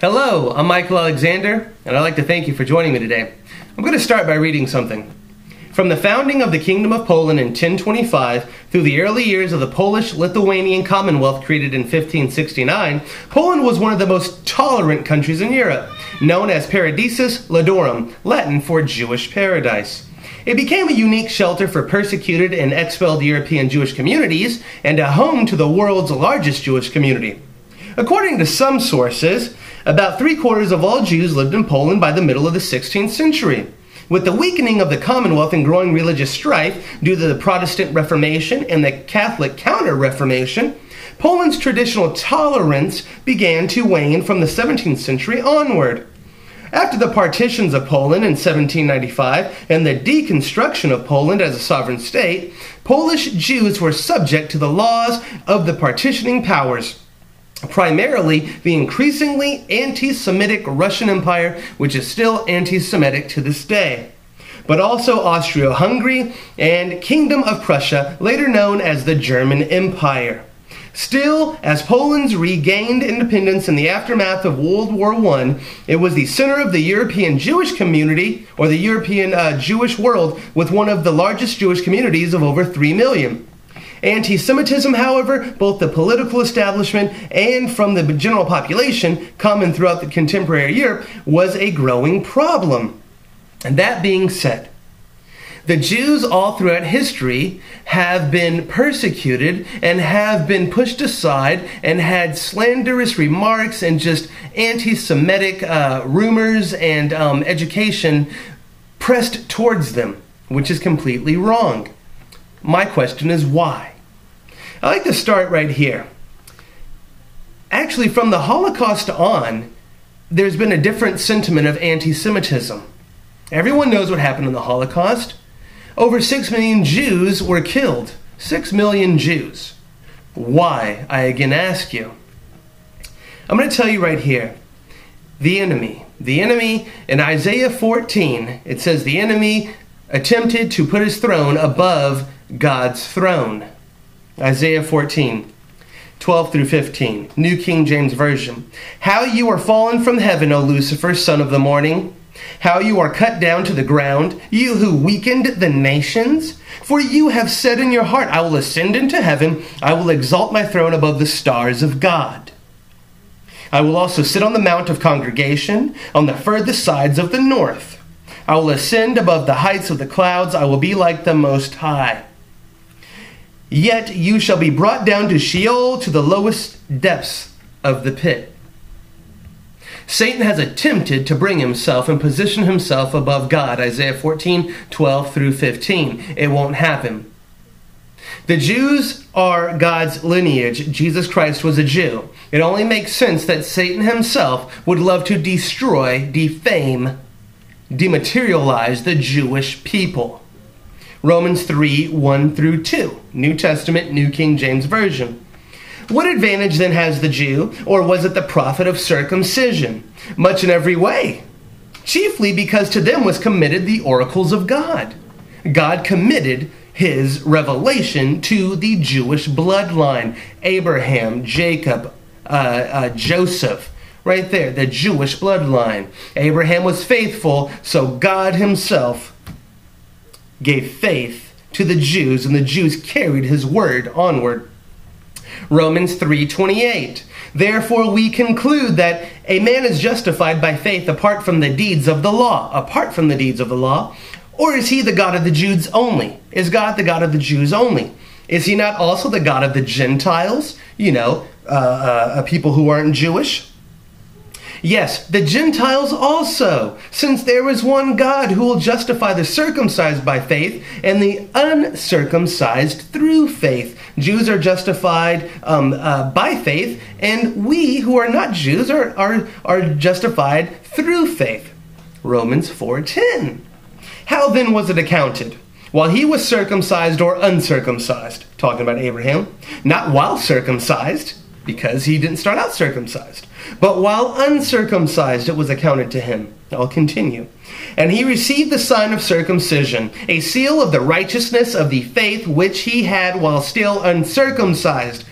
Hello, I'm Michael Alexander, and I'd like to thank you for joining me today. I'm going to start by reading something. From the founding of the Kingdom of Poland in 1025 through the early years of the Polish-Lithuanian Commonwealth created in 1569, Poland was one of the most tolerant countries in Europe, known as Paradisus Ladorum, Latin for Jewish paradise. It became a unique shelter for persecuted and expelled European Jewish communities and a home to the world's largest Jewish community. According to some sources, about 3/4 of all Jews lived in Poland by the middle of the 16th century. With the weakening of the Commonwealth and growing religious strife due to the Protestant Reformation and the Catholic Counter-Reformation, Poland's traditional tolerance began to wane from the 17th century onward. After the partitions of Poland in 1795 and the deconstruction of Poland as a sovereign state, Polish Jews were subject to the laws of the partitioning powers, primarily the increasingly anti-Semitic Russian Empire, which is still anti-Semitic to this day, but also Austria-Hungary and Kingdom of Prussia, later known as the German Empire. Still, as Poland regained independence in the aftermath of World War I, it was the center of the European Jewish community, or the European Jewish world, with one of the largest Jewish communities of over 3 million. Anti-Semitism, however, both the political establishment and from the general population, common throughout the contemporary Europe, was a growing problem. And that being said, the Jews all throughout history have been persecuted and have been pushed aside and had slanderous remarks and just anti-Semitic rumors and education pressed towards them, which is completely wrong. My question is why? I like to start right here. Actually, from the Holocaust on, there's been a different sentiment of anti-Semitism. Everyone knows what happened in the Holocaust. Over 6 million Jews were killed. 6 million Jews. Why, I again ask you? I'm going to tell you right here. The enemy in Isaiah 14, it says the enemy attempted to put his throne above God's throne. Isaiah 14, 12 through 15, New King James Version. How you are fallen from heaven, O Lucifer, son of the morning. How you are cut down to the ground, you who weakened the nations. For you have said in your heart, I will ascend into heaven. I will exalt my throne above the stars of God. I will also sit on the mount of congregation on the furthest sides of the north. I will ascend above the heights of the clouds. I will be like the Most High. Yet you shall be brought down to Sheol, to the lowest depths of the pit. Satan has attempted to bring himself and position himself above God. Isaiah 14, 12 through 15. It won't happen. The Jews are God's lineage. Jesus Christ was a Jew. It only makes sense that Satan himself would love to destroy, defame, dematerialize the Jewish people. Romans 3, 1 through 2, New Testament, New King James Version. What advantage then has the Jew, or was it the prophet of circumcision? Much in every way. Chiefly because to them was committed the oracles of God. God committed his revelation to the Jewish bloodline. Abraham, Jacob, Joseph. Right there, the Jewish bloodline. Abraham was faithful, so God himself gave faith to the Jews, and the Jews carried his word onward. Romans 3:28. Therefore we conclude that a man is justified by faith apart from the deeds of the law. Apart from the deeds of the law. Or is he the God of the Jews only? Is God the God of the Jews only? Is he not also the God of the Gentiles? People who aren't Jewish? Yes, the Gentiles also, since there is one God who will justify the circumcised by faith and the uncircumcised through faith. Jews are justified by faith, and we who are not Jews are justified through faith. Romans 4:10. How then was it accounted? While he was circumcised or uncircumcised? Talking about Abraham. Not while circumcised, because he didn't start out circumcised. But while uncircumcised, it was accounted to him. I'll continue. And he received the sign of circumcision, a seal of the righteousness of the faith which he had while still uncircumcised.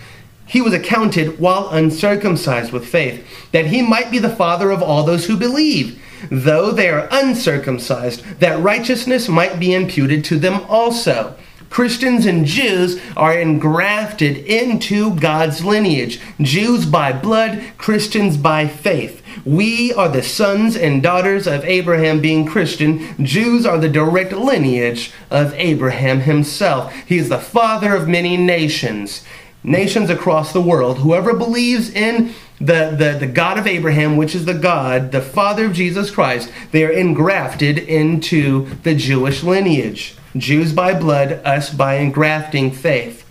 he was accounted while uncircumcised with faith, that he might be the father of all those who believe, though they are uncircumcised, that righteousness might be imputed to them also. Christians and Jews are engrafted into God's lineage. Jews by blood, Christians by faith. We are the sons and daughters of Abraham being Christian. Jews are the direct lineage of Abraham himself. He is the father of many nations. Nations across the world. Whoever believes in the God of Abraham, which is the God, the Father of Jesus Christ, they are engrafted into the Jewish lineage. Jews by blood, us by engrafting faith.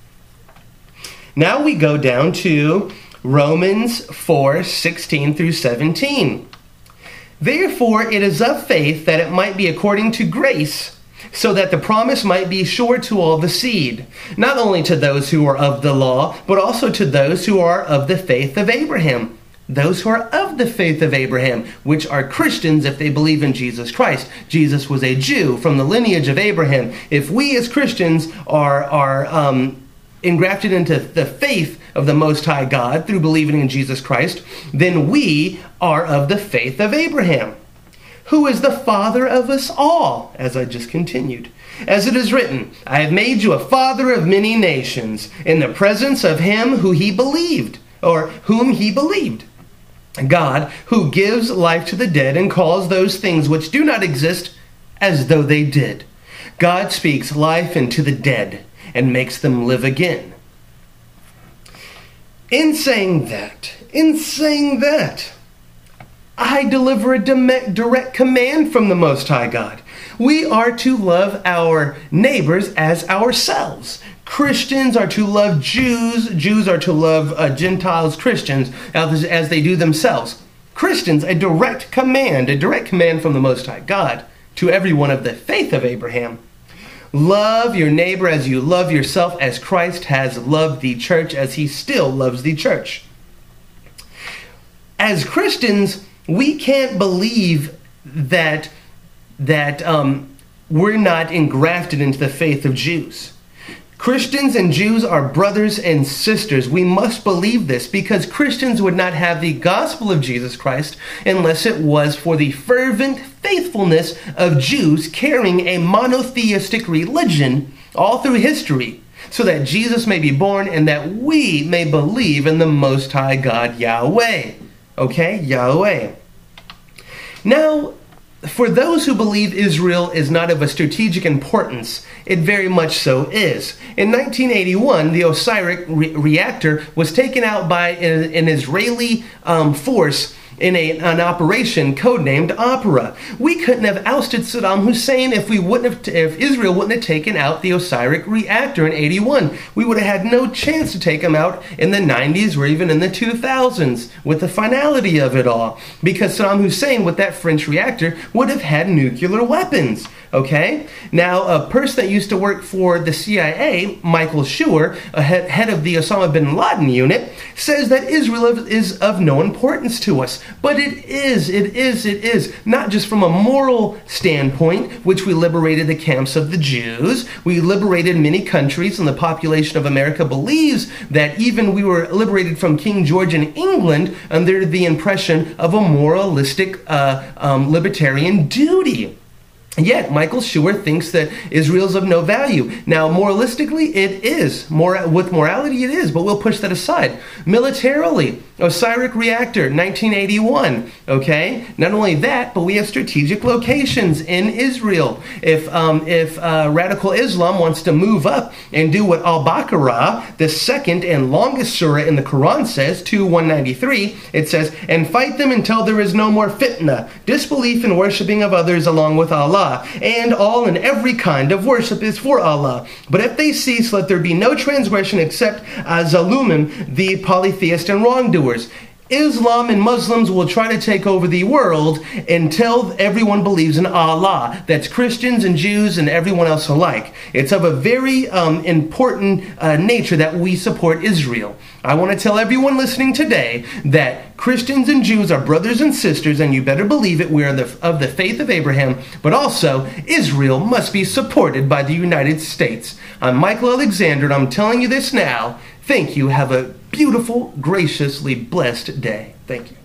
Now we go down to Romans 4:16 through 17. Therefore it is of faith that it might be according to grace, so that the promise might be sure to all the seed, not only to those who are of the law, but also to those who are of the faith of Abraham. Those who are of the faith of Abraham, which are Christians if they believe in Jesus Christ. Jesus was a Jew from the lineage of Abraham. If we as Christians are engrafted into the faith of the Most High God through believing in Jesus Christ, then we are of the faith of Abraham, who is the father of us all, as I just continued. As it is written, I have made you a father of many nations, in the presence of him who he believed, or whom he believed. God, who gives life to the dead and calls those things which do not exist as though they did. God speaks life into the dead and makes them live again. In saying that, I deliver a direct command from the Most High God. We are to love our neighbors as ourselves. Christians are to love Jews. Jews are to love Gentiles, Christians, as they do themselves. Christians, a direct command from the Most High God to everyone of the faith of Abraham. Love your neighbor as you love yourself, as Christ has loved the church, as he still loves the church. As Christians, we can't believe that we're not engrafted into the faith of Jews. Christians and Jews are brothers and sisters. We must believe this because Christians would not have the gospel of Jesus Christ unless it was for the fervent faithfulness of Jews carrying a monotheistic religion all through history, so that Jesus may be born and that we may believe in the Most High God, Yahweh. Okay, Yahweh. Now, for those who believe Israel is not of a strategic importance, it very much so is. In 1981, the Osiris reactor was taken out by an Israeli force in an operation codenamed Opera. We couldn't have ousted Saddam Hussein if Israel wouldn't have taken out the Osiris reactor in 81. We would have had no chance to take him out in the 90s or even in the 2000s with the finality of it all, because Saddam Hussein with that French reactor would have had nuclear weapons. Okay? Now, a person that used to work for the CIA, Michael Schur, head of the Osama bin Laden unit, says that Israel is of no importance to us. But it is. Not just from a moral standpoint, which we liberated the camps of the Jews. We liberated many countries, and the population of America believes that even we were liberated from King George in England under the impression of a moralistic libertarian duty. Yet, Michael Schur thinks that Israel's of no value. Now, moralistically, it is. With morality, it is, but we'll push that aside. Militarily, Osiris reactor, 1981, okay? Not only that, but we have strategic locations in Israel. If radical Islam wants to move up and do what Al-Baqarah, the second and longest surah in the Quran says, 2:193, it says, and fight them until there is no more fitna, disbelief and worshipping of others along with Allah, and all and every kind of worship is for Allah. But if they cease, let there be no transgression except Zalumim, the polytheist and wrongdoers. Islam and Muslims will try to take over the world until everyone believes in Allah. That's Christians and Jews and everyone else alike. It's of a very important nature that we support Israel. I want to tell everyone listening today that Christians and Jews are brothers and sisters, and you better believe it, we are of the faith of Abraham, but also Israel must be supported by the United States. I'm Michael Alexander, and I'm telling you this now. Thank you. Have a beautiful, graciously blessed day. Thank you.